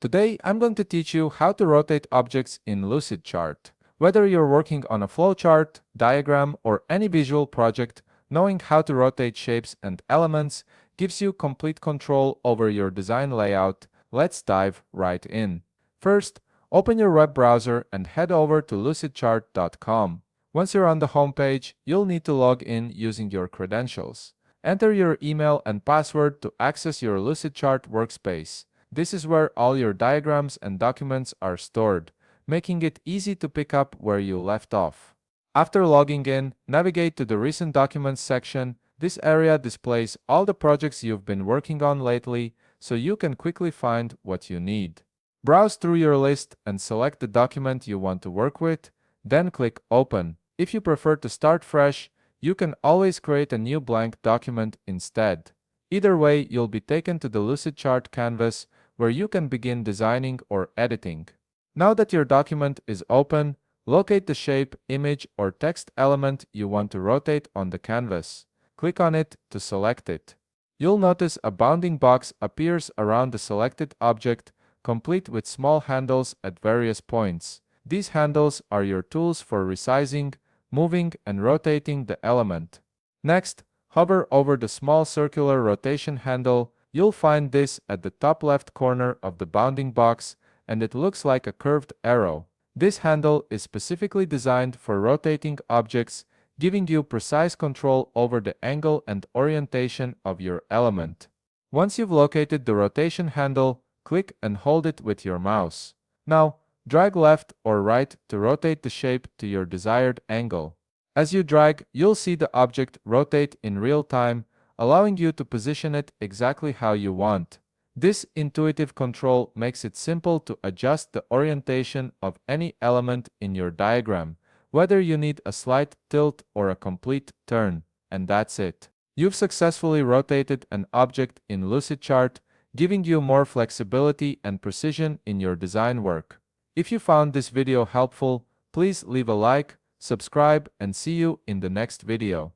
Today, I'm going to teach you how to rotate objects in Lucidchart. Whether you're working on a flowchart, diagram, or any visual project, knowing how to rotate shapes and elements gives you complete control over your design layout. Let's dive right in. First, open your web browser and head over to lucidchart.com. Once you're on the homepage, you'll need to log in using your credentials. Enter your email and password to access your Lucidchart workspace. This is where all your diagrams and documents are stored, making it easy to pick up where you left off. After logging in, navigate to the Recent Documents section. This area displays all the projects you've been working on lately, so you can quickly find what you need. Browse through your list and select the document you want to work with, then click Open. If you prefer to start fresh, you can always create a new blank document instead. Either way, you'll be taken to the Lucidchart canvas, where you can begin designing or editing. Now that your document is open, locate the shape, image, or text element you want to rotate on the canvas. Click on it to select it. You'll notice a bounding box appears around the selected object, complete with small handles at various points. These handles are your tools for resizing, moving, and rotating the element. Next, hover over the small circular rotation handle. You'll find this at the top left corner of the bounding box, and it looks like a curved arrow. This handle is specifically designed for rotating objects, giving you precise control over the angle and orientation of your element. Once you've located the rotation handle, click and hold it with your mouse. Now, drag left or right to rotate the shape to your desired angle. As you drag, you'll see the object rotate in real time, allowing you to position it exactly how you want. This intuitive control makes it simple to adjust the orientation of any element in your diagram, whether you need a slight tilt or a complete turn, and that's it. You've successfully rotated an object in Lucidchart, giving you more flexibility and precision in your design work. If you found this video helpful, please leave a like, subscribe, and see you in the next video.